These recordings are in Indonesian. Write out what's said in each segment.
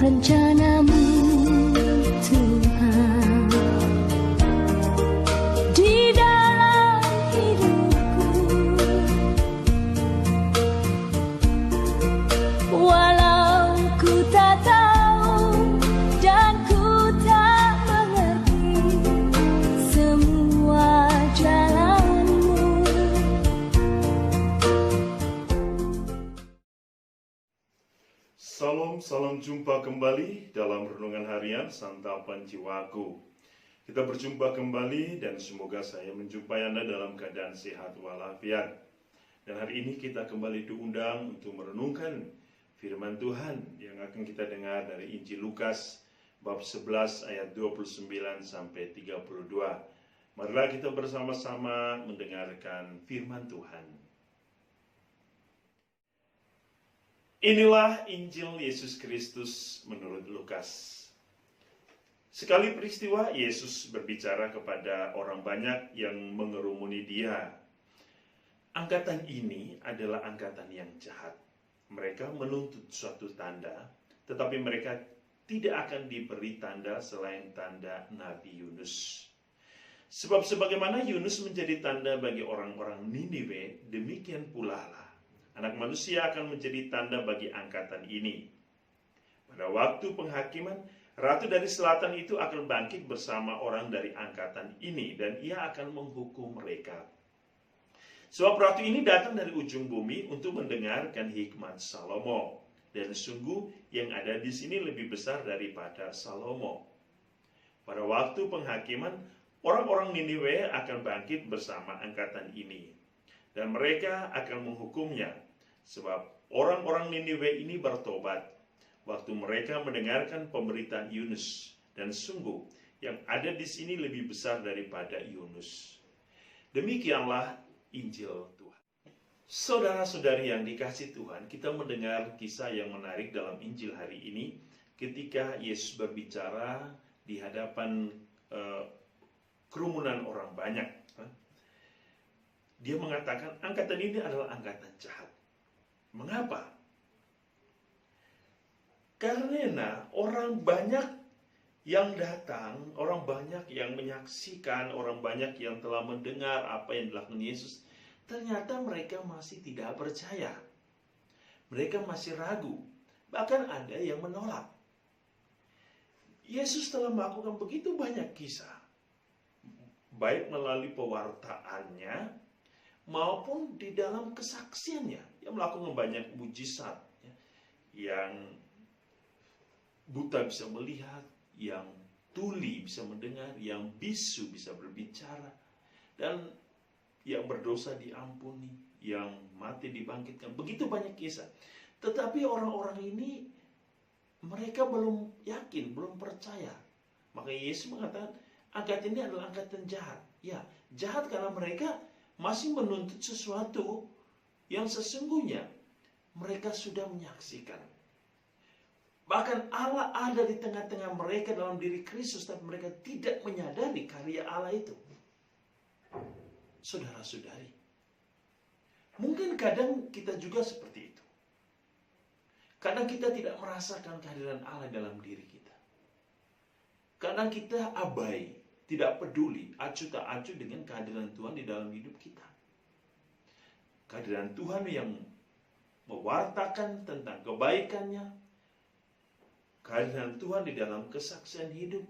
rencanamu, Tuhan, di dalam hidupku. Walau ku tak tahu dan ku tak mengerti semua jalanmu. Salam jumpa kembali dalam Renungan Harian Santapan Jiwaku. Kita berjumpa kembali dan semoga saya menjumpai Anda dalam keadaan sehat walafiat. Dan hari ini kita kembali diundang untuk merenungkan firman Tuhan yang akan kita dengar dari Injil Lukas bab 11 ayat 29 sampai 32. Marilah kita bersama-sama mendengarkan firman Tuhan. Inilah Injil Yesus Kristus menurut Lukas. Sekali peristiwa Yesus berbicara kepada orang banyak yang mengerumuni dia. Angkatan ini adalah angkatan yang jahat. Mereka menuntut suatu tanda, tetapi mereka tidak akan diberi tanda selain tanda Nabi Yunus. Sebab sebagaimana Yunus menjadi tanda bagi orang-orang Niniwe, demikian pula lah Anak Manusia akan menjadi tanda bagi angkatan ini. Pada waktu penghakiman, Ratu dari Selatan itu akan bangkit bersama orang dari angkatan ini, dan ia akan menghukum mereka. Sebab Ratu ini datang dari ujung bumi untuk mendengarkan hikmat Salomo, dan sungguh yang ada di sini lebih besar daripada Salomo. Pada waktu penghakiman, orang-orang Niniwe akan bangkit bersama angkatan ini, dan mereka akan menghukumnya. Sebab orang-orang Niniwe ini bertobat waktu mereka mendengarkan pemberitaan Yunus, dan sungguh yang ada di sini lebih besar daripada Yunus. Demikianlah Injil Tuhan. Saudara-saudari yang dikasihi Tuhan, kita mendengar kisah yang menarik dalam Injil hari ini ketika Yesus berbicara di hadapan kerumunan orang banyak. Dia mengatakan angkatan ini adalah angkatan jahat. Mengapa? Karena orang banyak yang datang, orang banyak yang menyaksikan, orang banyak yang telah mendengar apa yang dilakukan Yesus, ternyata mereka masih tidak percaya. Mereka masih ragu. Bahkan ada yang menolak. Yesus telah melakukan begitu banyak kisah, baik melalui pewartaannya maupun di dalam kesaksiannya. Dia melakukan banyak mujizat, yang buta bisa melihat, yang tuli bisa mendengar, yang bisu bisa berbicara, dan yang berdosa diampuni, yang mati dibangkitkan. Begitu banyak kisah. Tetapi orang-orang ini, mereka belum yakin, belum percaya. Maka Yesus mengatakan angkatan ini adalah angkatan jahat. Ya, jahat karena mereka masih menuntut sesuatu yang sesungguhnya mereka sudah menyaksikan. Bahkan Allah ada di tengah-tengah mereka dalam diri Kristus, tapi mereka tidak menyadari karya Allah itu. Saudara-saudari, mungkin kadang kita juga seperti itu. Kadang kita tidak merasakan kehadiran Allah dalam diri kita. Kadang kita abai, tidak peduli, acuh tak acuh dengan kehadiran Tuhan di dalam hidup kita. Kehadiran Tuhan yang mewartakan tentang kebaikannya, kehadiran Tuhan di dalam kesaksian hidup,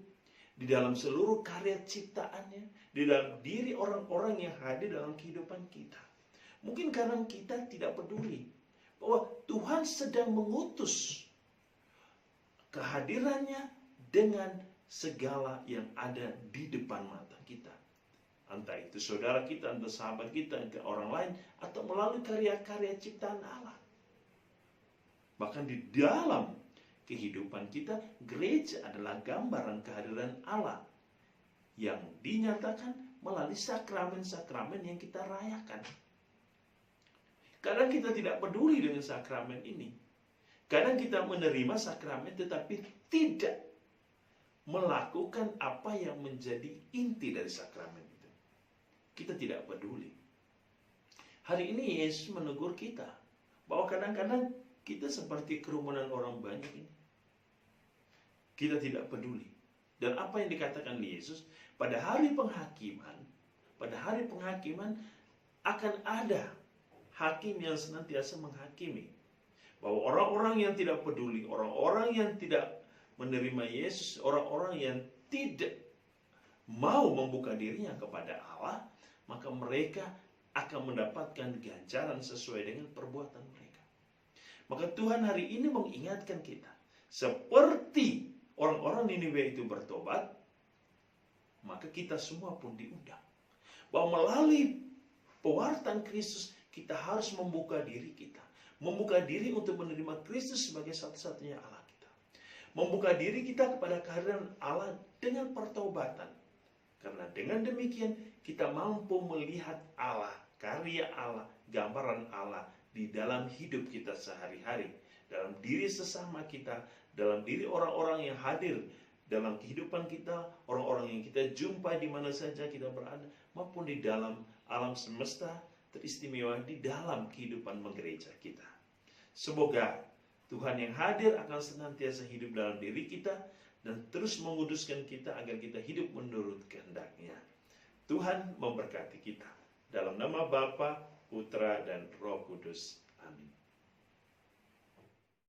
di dalam seluruh karya ciptaannya, di dalam diri orang-orang yang hadir dalam kehidupan kita. Mungkin karena kita tidak peduli bahwa Tuhan sedang mengutus kehadirannya dengan segala yang ada di depan mata kita. Entah itu saudara kita, entah sahabat kita, entah orang lain, atau melalui karya-karya ciptaan Allah. Bahkan di dalam kehidupan kita, gereja adalah gambaran kehadiran Allah yang dinyatakan melalui sakramen-sakramen yang kita rayakan. Kadang kita tidak peduli dengan sakramen ini. Kadang kita menerima sakramen tetapi tidak melakukan apa yang menjadi inti dari sakramen itu. Kita tidak peduli. Hari ini Yesus menegur kita bahwa kadang-kadang kita seperti kerumunan orang banyak ini. kita tidak peduli. Dan apa yang dikatakan Yesus, pada hari penghakiman akan ada hakim yang senantiasa menghakimi. Bahwa orang-orang yang tidak peduli, orang-orang yang tidak menerima Yesus, orang-orang yang tidak mau membuka dirinya kepada Allah, maka mereka akan mendapatkan ganjaran sesuai dengan perbuatan mereka. Maka Tuhan hari ini mengingatkan kita, seperti orang-orang Niniwe itu bertobat, maka kita semua pun diundang. Bahwa melalui pewartaan Kristus, kita harus membuka diri kita. Membuka diri untuk menerima Kristus sebagai satu-satunya Allah kita. Membuka diri kita kepada kehadiran Allah dengan pertobatan. Karena dengan demikian kita mampu melihat Allah, karya Allah, gambaran Allah di dalam hidup kita sehari-hari. Dalam diri sesama kita, dalam diri orang-orang yang hadir dalam kehidupan kita, orang-orang yang kita jumpai di mana saja kita berada, maupun di dalam alam semesta teristimewa di dalam kehidupan menggereja kita. Semoga Tuhan yang hadir akan senantiasa hidup dalam diri kita dan terus menguduskan kita agar kita hidup menurut kehendak-Nya. Tuhan memberkati kita. Dalam nama Bapa, Putra, dan Roh Kudus. Amin.